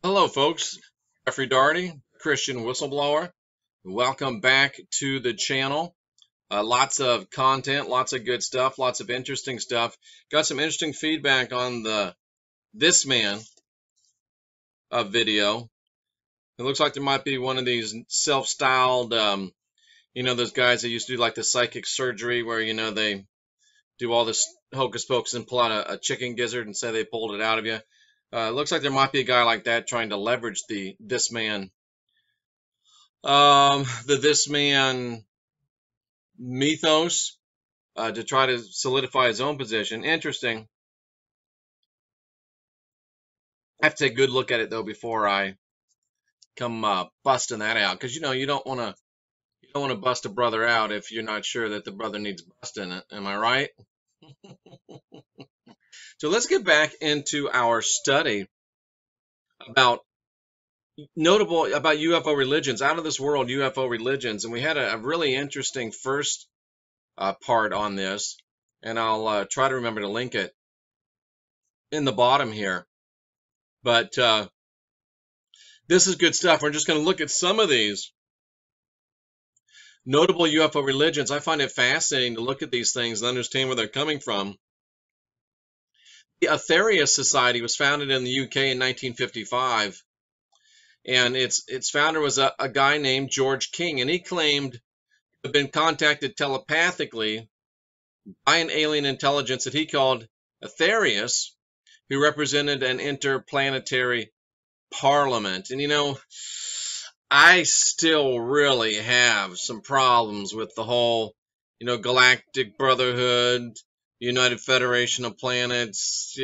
Hello, folks. Jeffrey Daugherty, Christian whistleblower. Welcome back to the channel. Lots of content, lots of good stuff, lots of interesting stuff. Got some interesting feedback on the This Man video. It looks like there might be one of these self-styled, those guys that used to do like the psychic surgery where, they do all this hocus pocus and pull out a chicken gizzard and say they pulled it out of you. It looks like there might be a guy like that trying to leverage the This Man This Man mythos to try to solidify his own position. Interesting. I have to take a good look at it though before I come busting that out, because you don't want to bust a brother out if you're not sure that the brother needs busting. Am I right? So let's get back into our study about UFO religions, out of this world UFO religions, and we had a really interesting first part on this, and I'll try to remember to link it in the bottom here. But this is good stuff. We're just going to look at some of these notable UFO religions. I find it fascinating to look at these things and understand where they're coming from. The Aetherius Society was founded in the UK in 1955, and its founder was a guy named George King, and he claimed to have been contacted telepathically by an alien intelligence that he called Aetherius, who represented an interplanetary parliament. And I still really have some problems with the whole, Galactic Brotherhood, United Federation of Planets,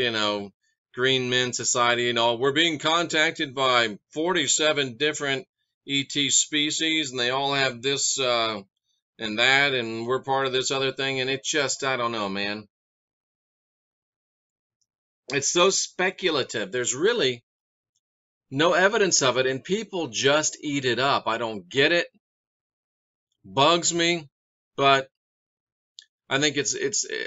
Green Men Society, we're being contacted by 47 different ET species, and they all have this and that, and we're part of this other thing, and it just, I don't know, man. It's so speculative. There's really no evidence of it, and people just eat it up. I don't get it. Bugs me, but I think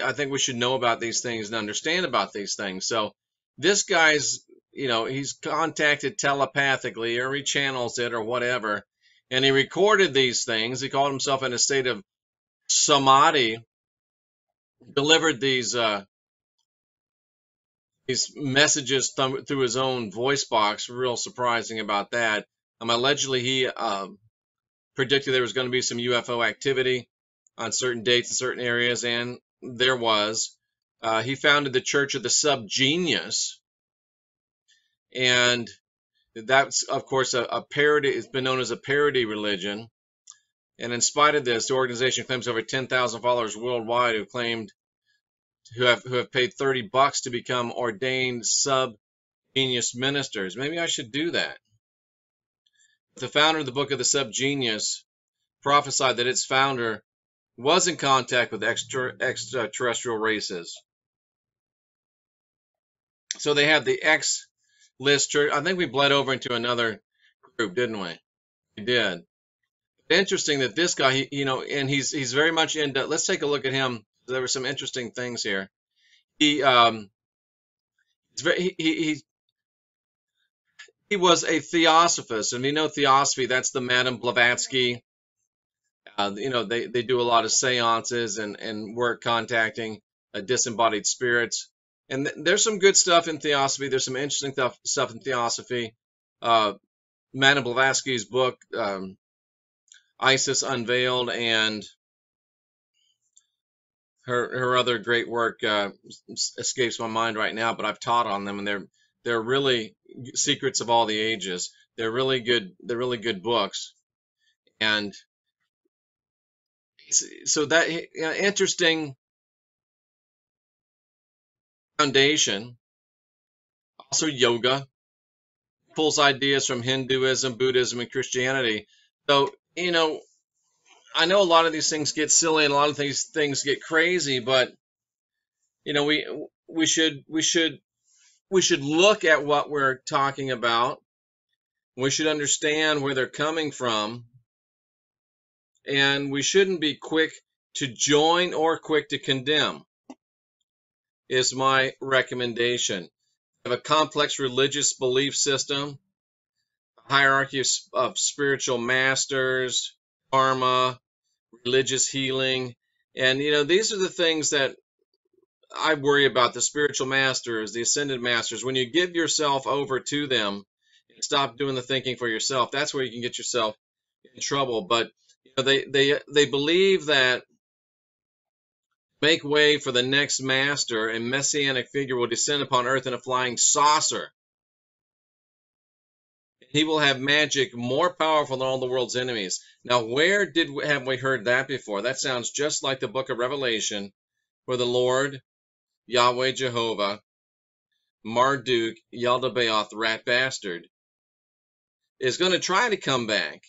I think we should know about these things and understand about these things. So this guy's, he's contacted telepathically, or he channels it or whatever, and he recorded these things. He called himself in a state of samadhi, delivered these messages through his own voice box. Real surprising about that. Allegedly, he predicted there was going to be some UFO activity on certain dates in certain areas, and there was. He founded the Church of the Subgenius, and that's, of course, a parody. It's been known as a parody religion. And in spite of this, the organization claims over 10,000 followers worldwide who have paid $30 to become ordained subgenius ministers. Maybe I should do that. The founder of the Book of the Subgenius prophesied that its founder was in contact with extraterrestrial races. So they had the X-list church. I think we bled over into another group, didn't we? We did. Interesting that this guy, and he's very much into. Let's take a look at him. There were some interesting things here. He was a theosophist, and theosophy. That's the Madame Blavatsky. They do a lot of seances and work contacting disembodied spirits. And there's some good stuff in theosophy. There's some interesting stuff in theosophy. Madame Blavatsky's book, Isis Unveiled, and her other great work escapes my mind right now, but I've taught on them, and they're really secrets of all the ages. They're really good. They're really good books, and so that interesting foundation. Also, yoga pulls ideas from Hinduism, Buddhism, and Christianity. So I know a lot of these things get silly and a lot of these things get crazy, but we should look at what we're talking about. We should understand where they're coming from, and we shouldn't be quick to join or quick to condemn, is my recommendation. Have a complex religious belief system hierarchy of spiritual masters, karma, religious healing. And, these are the things that I worry about, the spiritual masters, the ascended masters. When you give yourself over to them and stop doing the thinking for yourself, that's where you can get yourself in trouble. But they believe that make way for the next master, a messianic figure will descend upon earth in a flying saucer. He will have magic more powerful than all the world's enemies. Now, where have we heard that before? That sounds just like the book of Revelation, where the Lord, Yahweh Jehovah, Marduk, Yaldabaoth, rat bastard, is going to try to come back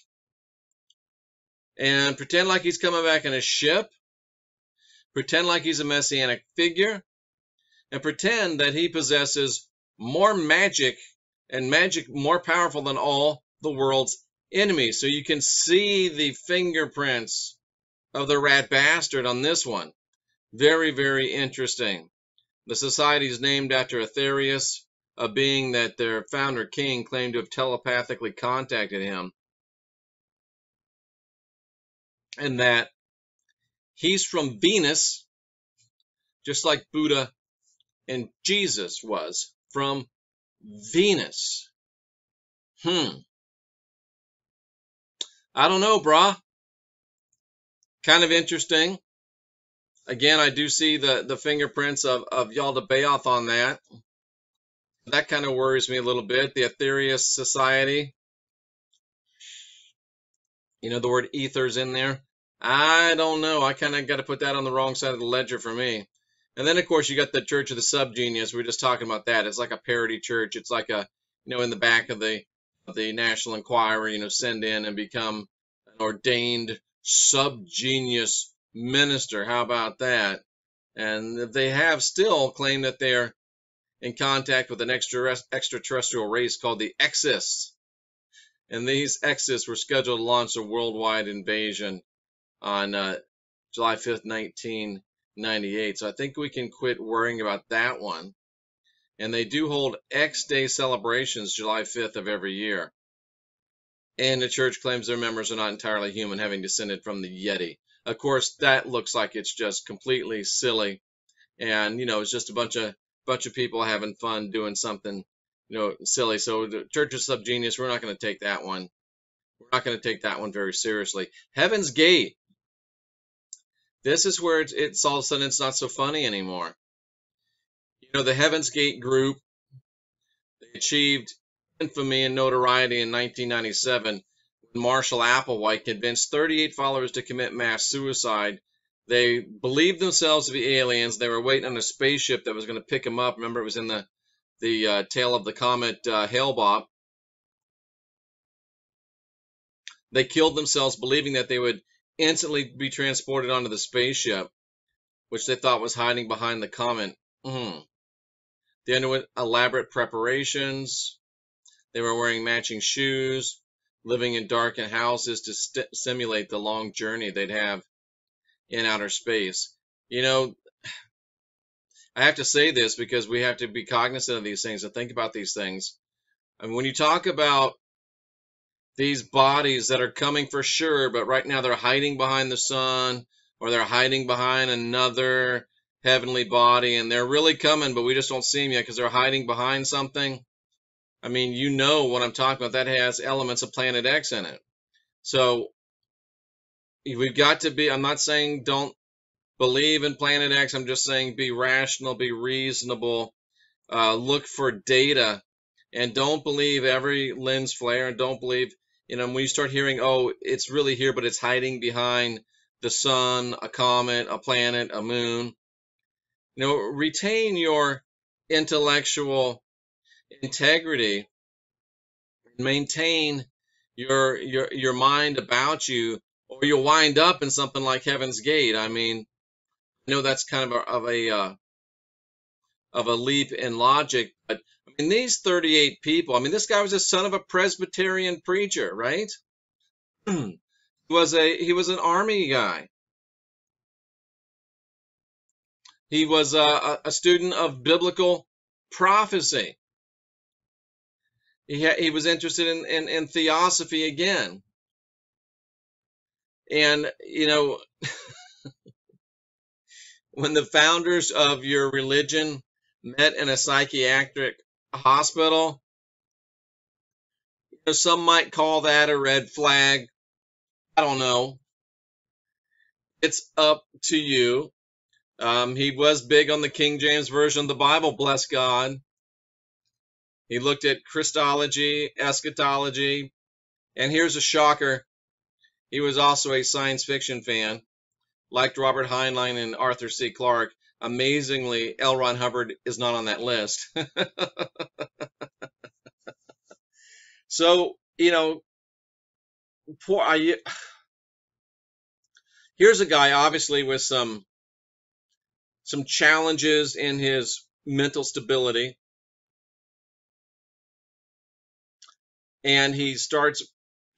and pretend like he's coming back in a ship, pretend like he's a messianic figure, and pretend that he possesses more magic and magic more powerful than all the world's enemies. So you can see the fingerprints of the rat bastard on this one. Very, very interesting. The society is named after Aetherius, a being that their founder king claimed to have telepathically contacted him. And that he's from Venus, just like Buddha and Jesus was from Venus. I don't know, brah. Kind of interesting. Again, I do see the fingerprints of Yaldabaoth on that. That kind of worries me a little bit. The Aetherius Society. The word ether's in there. I don't know. I kind of got to put that on the wrong side of the ledger for me. And then, of course, you got the Church of the Subgenius. We were just talking about that. It's like a parody church. It's like in the back of the National Enquirer, send in and become an ordained subgenius minister. How about that? And they have still claimed that they're in contact with an extraterrestrial race called the Exis. And these Exis were scheduled to launch a worldwide invasion on July 5th, 1998. So I think we can quit worrying about that one. And they do hold X Day celebrations July 5th of every year. And the church claims their members are not entirely human, having descended from the Yeti. Of course, that looks like it's just completely silly. And, it's just a bunch of people having fun doing something, silly. So the Church of Subgenius, we're not going to take that one. We're not going to take that one very seriously. Heaven's Gate. This is where it's all of a sudden it's not so funny anymore. The Heaven's Gate group, they achieved infamy and notoriety in 1997 when Marshall Applewhite convinced 38 followers to commit mass suicide. They believed themselves to be aliens. They were waiting on a spaceship that was going to pick them up. Remember, it was in the tail of the comet Hale-Bopp. They killed themselves believing that they would instantly be transported onto the spaceship, which they thought was hiding behind the comet. They underwent elaborate preparations. They were wearing matching shoes, living in darkened houses to simulate the long journey they'd have in outer space. I have to say this because we have to be cognizant of these things and think about these things. And when you talk about these bodies that are coming for sure, but right now they're hiding behind the sun, or they're hiding behind another heavenly body, and they're really coming, but we just don't see them yet because they're hiding behind something. I mean, what I'm talking about. That has elements of Planet X in it. So we've got to be, I'm not saying don't believe in Planet X. I'm just saying be rational, be reasonable, look for data, and don't believe every lens flare, and don't believe, when you start hearing, oh, it's really here, but it's hiding behind the sun, a comet, a planet, a moon. Retain your intellectual integrity, maintain your mind about you, or you'll wind up in something like Heaven's Gate. I mean, I know that's kind of a leap in logic, but I mean, these 38 people, I mean, this guy was the son of a Presbyterian preacher, right? He was an army guy. He was a student of biblical prophecy. He was interested in theosophy again. And, you know, when the founders of your religion met in a psychiatric hospital, you know, some might call that a red flag. I don't know. It's up to you. He was big on the King James Version of the Bible, bless God. He looked at Christology, eschatology, and here's a shocker. He was also a science fiction fan, liked Robert Heinlein and Arthur C. Clarke. Amazingly, L. Ron Hubbard is not on that list. So, you know, here's a guy obviously with some challenges in his mental stability, and he starts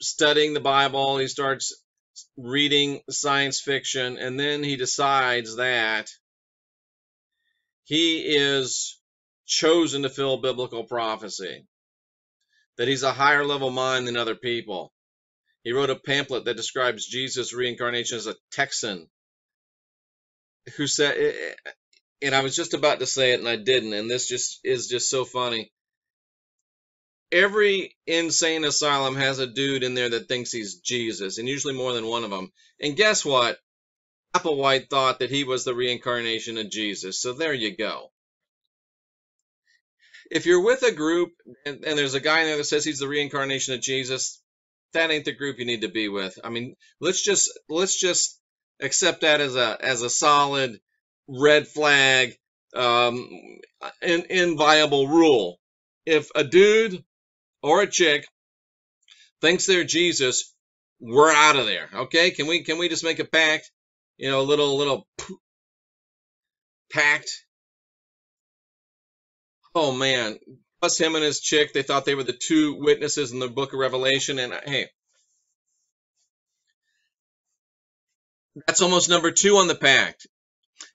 studying the Bible, he starts reading science fiction, and then he decides that he is chosen to fill biblical prophecy, that he's a higher level mind than other people. He wrote a pamphlet that describes Jesus' reincarnation as a Texan who said, and I was just about to say it and I didn't, and this is just so funny. Every insane asylum has a dude in there that thinks he's Jesus, and usually more than one of them. And guess what? Applewhite thought that he was the reincarnation of Jesus. So there you go. If you're with a group and there's a guy in there that says he's the reincarnation of Jesus, that ain't the group you need to be with. I mean, let's just accept that as a solid red flag, inviolable rule. If a dude or a chick thinks they're Jesus, we're out of there. Okay? Can we just make a pact? You know, a little pact. Oh man. Plus him and his chick, they thought they were the two witnesses in the book of Revelation. And hey, that's almost number 2 on the pact.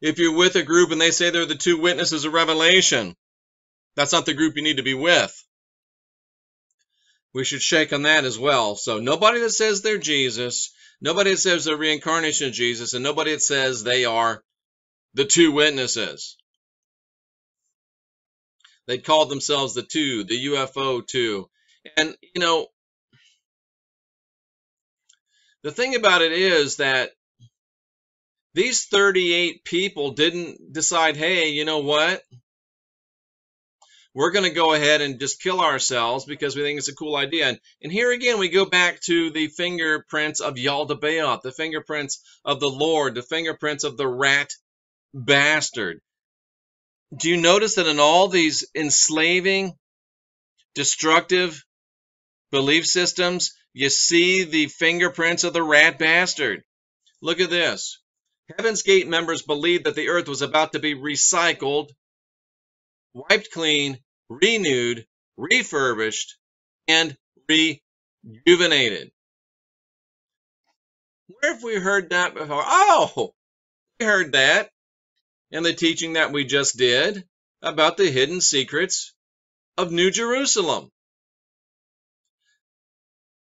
If you're with a group and they say they're the two witnesses of Revelation, that's not the group you need to be with. We should shake on that as well. So nobody that says they're Jesus, nobody that says they're reincarnation of Jesus, and nobody that says they are the two witnesses. They called themselves the two, the UFO two. And, you know, the thing about it is that these 38 people didn't decide, hey, you know what? We're going to go ahead and just kill ourselves because we think it's a cool idea. And here again, we go back to the fingerprints of Yaldabaoth, the fingerprints of the Lord, the fingerprints of the rat bastard. Do you notice that in all these enslaving, destructive belief systems, you see the fingerprints of the rat bastard? Look at this. Heaven's Gate members believed that the earth was about to be recycled, wiped clean, renewed, refurbished, and rejuvenated. Where have we heard that before? Oh, we heard that in the teaching that we just did about the hidden secrets of New Jerusalem.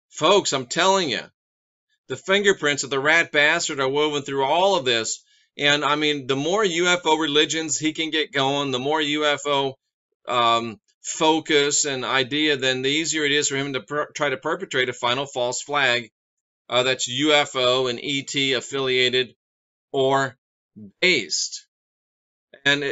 Folks, I'm telling you, the fingerprints of the rat bastard are woven through all of this. And I mean, the more UFO religions he can get going, the more UFO focus and idea, then the easier it is for him to try to perpetrate a final false flag that's UFO and ET affiliated or based. And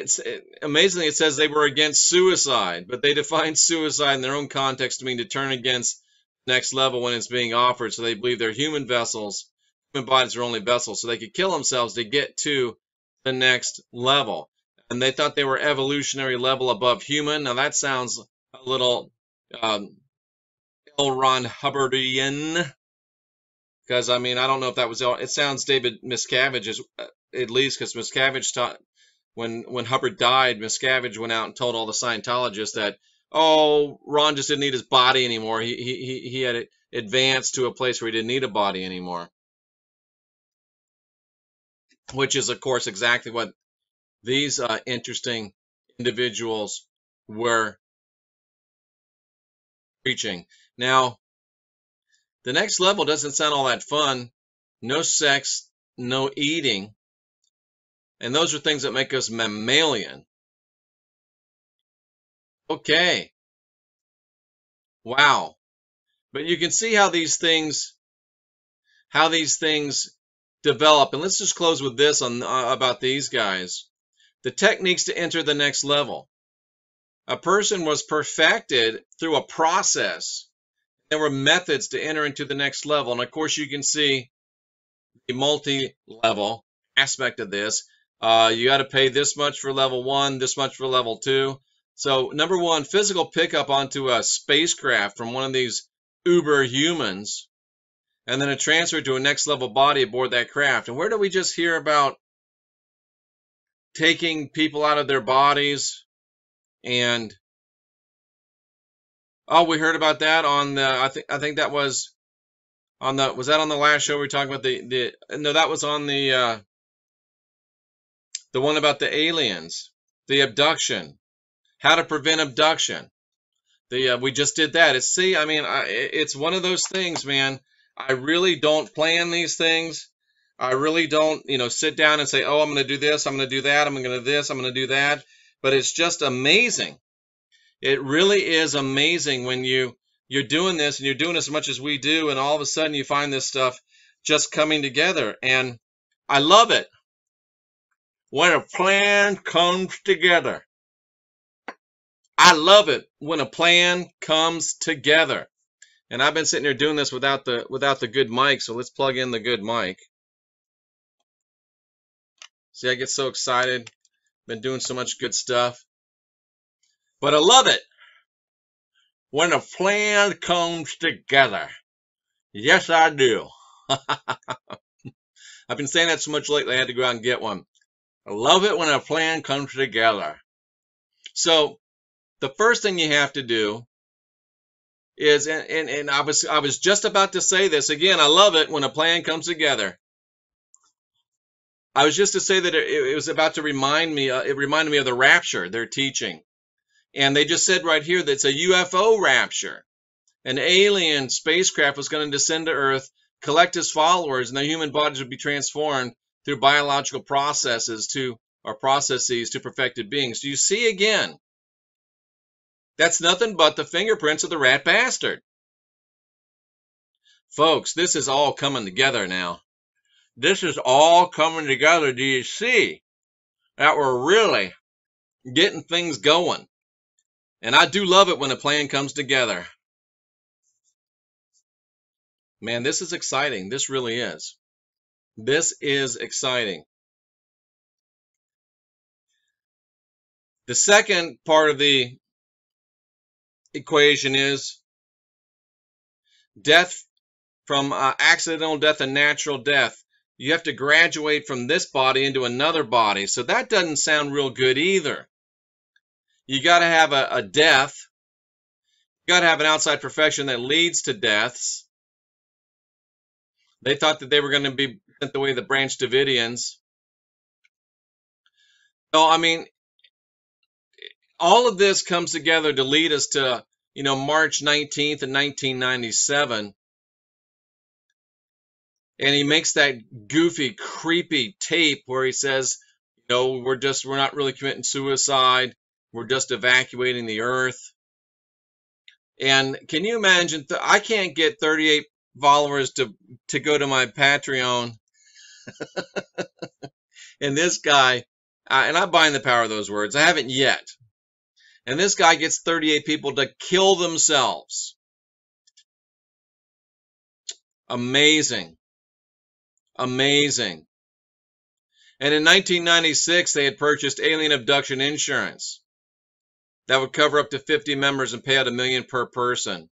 amazingly, it says they were against suicide, but they defined suicide in their own context to mean to turn against the next level when it's being offered. So they believe they're human vessels, human bodies are only vessels, so they could kill themselves to get to the next level. And they thought they were evolutionary level above human. Now that sounds a little L. Ron Hubbardian, because I mean, I don't know if that was, it sounds David Miscavige, at least, because Miscavige taught, when Hubbard died, Miscavige went out and told all the Scientologists that, oh, Ron just didn't need his body anymore. He had advanced to a place where he didn't need a body anymore. Which is, of course, exactly what these interesting individuals were preaching. Now, the next level doesn't sound all that fun. No sex, no eating. And those are things that make us mammalian. Okay. Wow. But you can see how these things develop. And let's just close with this on about these guys. The techniques to enter the next level. A person was perfected through a process. There were methods to enter into the next level. And of course, you can see the multi-level aspect of this. You got to pay this much for level 1, this much for level 2. So number 1, physical pickup onto a spacecraft from one of these uber humans, and then a transfer to a next level body aboard that craft. And where do we just hear about taking people out of their bodies? And oh, we heard about that on the I think that was on the that on the last show we were talking about no, that was on the one about the aliens, the abduction, how to prevent abduction. We just did that. It's one of those things, man. I really don't plan these things. I really don't, sit down and say, oh, I'm going to do this, I'm going to do that, I'm going to do this, I'm going to do that. But it's just amazing. It really is amazing when you're doing this and you're doing as much as we do, and all of a sudden you find this stuff just coming together. And I love it when a plan comes together. I love it when a plan comes together. And I've been sitting here doing this without the good mic, so let's plug in the good mic. See, I get so excited. Been doing so much good stuff. But I love it when a plan comes together. Yes, I do. I've been saying that so much lately, I had to go out and get one. I love it when a plan comes together. So the first thing you have to do is, and I was just about to say this again, I love it when a plan comes together. I was just to say that it was about to remind me, it reminded me of the rapture they're teaching. And they just said right here that it's a UFO rapture. An alien spacecraft was going to descend to Earth, collect his followers, and their human bodies would be transformed through biological processes to perfected beings. Do you see again? That's nothing but the fingerprints of the rat bastard. Folks, this is all coming together now. This is all coming together. Do you see that we're really getting things going? And I do love it when a plan comes together. Man, this is exciting. This really is. This is exciting. The second part of the equation is death from accidental death and natural death. You have to graduate from this body into another body. So that doesn't sound real good either. You got to have a death. You got to have an outside perfection that leads to deaths. They thought that they were going to be sent the way of the Branch Davidians. So, I mean, all of this comes together to lead us to, March 19th of 1997. And he makes that goofy, creepy tape where he says, we're not really committing suicide. We're just evacuating the Earth. And can you imagine? I can't get 38 followers to go to my Patreon. And this guy, and I bind the power of those words. I haven't yet. And this guy gets 38 people to kill themselves. Amazing. Amazing. And in 1996, they had purchased alien abduction insurance that would cover up to 50 members and pay out $1 million per person.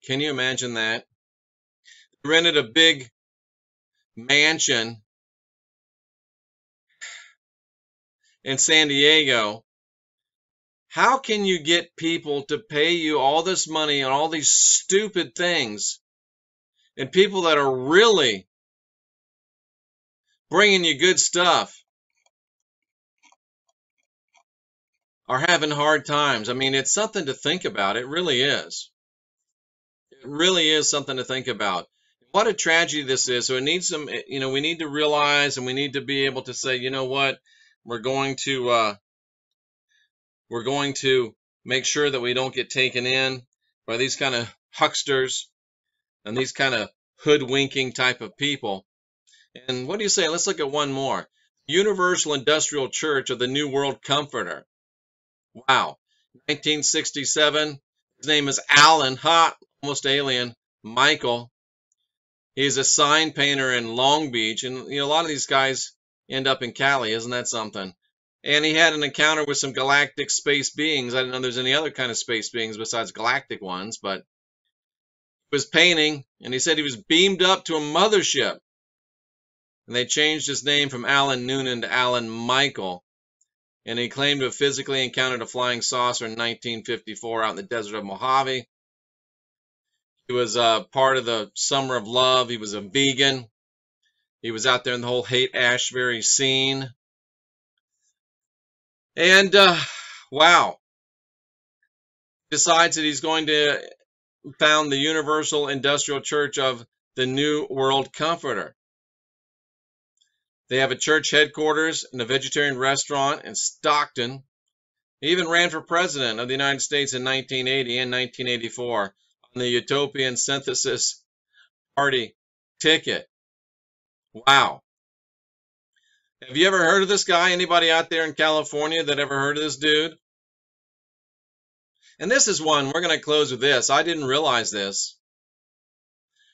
Can you imagine that? They rented a big mansion in San Diego. How can you get people to pay you all this money on all these stupid things, and people that are really bringing you good stuff? are having hard times. I mean, it's something to think about. It really is. It really is something to think about. What a tragedy this is. So it needs some, we need to realize, and we need to be able to say, you know what, we're going to make sure that we don't get taken in by these kind of hucksters and these kind of hoodwinking type of people. And what do you say? Let's look at one more. Universal Industrial Church of the New World Comforter. Wow. 1967. His name is Alan, almost alien, Michael. He's a sign painter in Long Beach. And, a lot of these guys end up in Cali. Isn't that something? And he had an encounter with some galactic space beings. I didn't know there's any other kind of space beings besides galactic ones, but he was painting, and he said he was beamed up to a mothership. And they changed his name from Alan Noonan to Alan Michael. And he claimed to have physically encountered a flying saucer in 1954 out in the desert of Mojave. He was part of the Summer of Love. He was a vegan. He was out there in the whole Haight-Ashbury scene. And, wow. Decides that he's going to found the Universal Industrial Church of the New World Comforter. They have a church headquarters and a vegetarian restaurant in Stockton. He even ran for president of the United States in 1980 and 1984 on the Utopian Synthesis Party ticket. Wow. Have you ever heard of this guy? Anybody out there in California that ever heard of this dude? And this is one, we're going to close with this. I didn't realize this.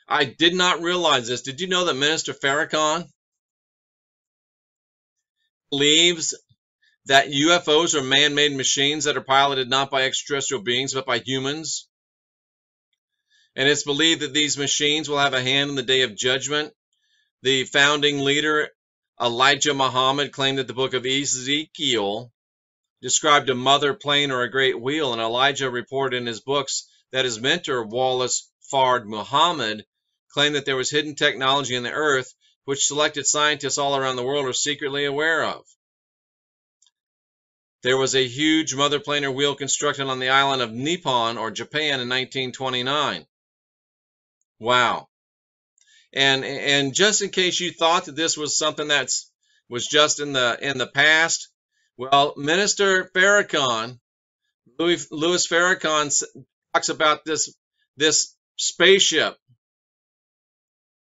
I did not realize this. Did you know that Minister Farrakhan believes that UFOs are man-made machines that are piloted not by extraterrestrial beings, but by humans? And it's believed that these machines will have a hand in the day of judgment. The founding leader, Elijah Muhammad, claimed that the book of Ezekiel described a mother plane or a great wheel, and Elijah reported in his books that his mentor, Wallace Fard Muhammad, claimed that there was hidden technology in the earth which selected scientists all around the world are secretly aware of. There was a huge mother plane or wheel constructed on the island of Nippon or Japan in 1929. Wow. And just in case you thought that this was something that was just in the past, well, Minister Farrakhan, Louis Farrakhan, talks about this spaceship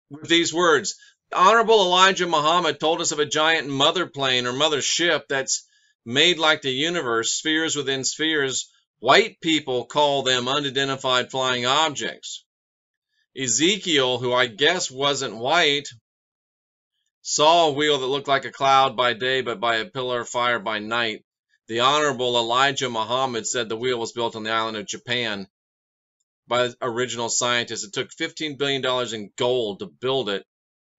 with these words. Honorable Elijah Muhammad told us of a giant mother plane or mother ship that's made like the universe, spheres within spheres. White people call them unidentified flying objects. Ezekiel, who I guess wasn't white, saw a wheel that looked like a cloud by day, but by a pillar of fire by night. The Honorable Elijah Muhammad said the wheel was built on the island of Japan by original scientists. It took $15 billion in gold to build it.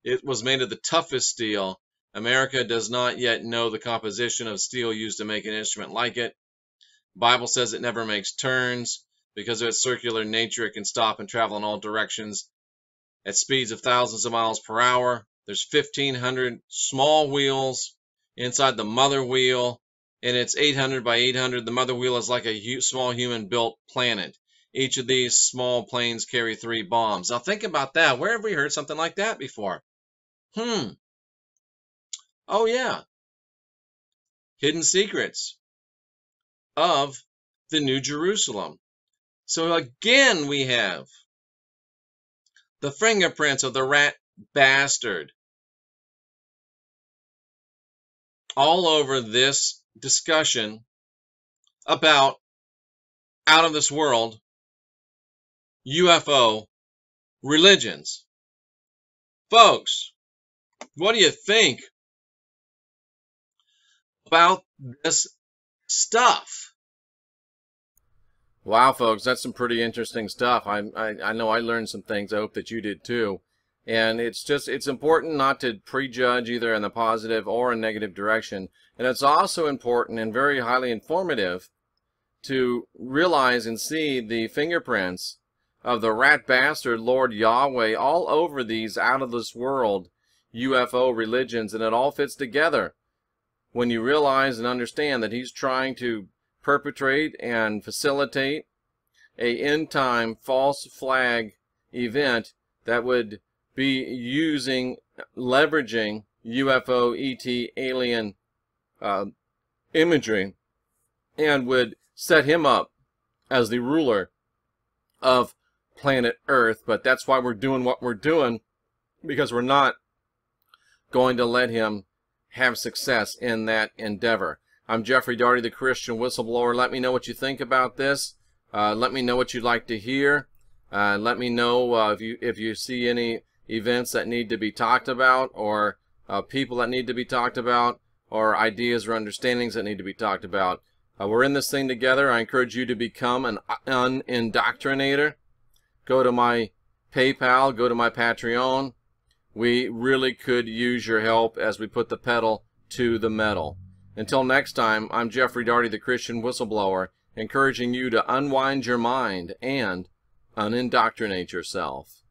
It was made of the toughest steel. America does not yet know the composition of steel used to make an instrument like it. The Bible says it never makes turns. Because of its circular nature, it can stop and travel in all directions at speeds of thousands of miles per hour. There's 1,500 small wheels inside the mother wheel, and it's 800 by 800. The mother wheel is like a small human-built planet. Each of these small planes carry 3 bombs. Now think about that. Where have we heard something like that before? Oh, yeah. Hidden Secrets of the New Jerusalem. So again, we have the fingerprints of the rat bastard all over this discussion about out of this world UFO religions. Folks, what do you think about this stuff? Wow, folks, that's some pretty interesting stuff. I know I learned some things. I hope that you did too. And it's important not to prejudge either in the positive or a negative direction. And it's also important and very highly informative to realize and see the fingerprints of the rat bastard Lord Yahweh all over these out of this world UFO religions. And it all fits together when you realize and understand that he's trying to perpetrate and facilitate a end-time false flag event that would be leveraging UFO, ET, alien imagery, and would set him up as the ruler of planet Earth. But that's why we're doing what we're doing, because we're not going to let him have success in that endeavor. I'm Jeffrey Daugherty, the Christian Whistleblower. Let me know what you think about this. Let me know what you'd like to hear. Let me know if you see any events that need to be talked about, or people that need to be talked about, or ideas or understandings that need to be talked about. We're in this thing together. I encourage you to become an unindoctrinator. Go to my PayPal, go to my Patreon. We really could use your help as we put the pedal to the metal. Until next time, I'm Jeffrey Daugherty, the Christian Whistleblower, encouraging you to unwind your mind and unindoctrinate yourself.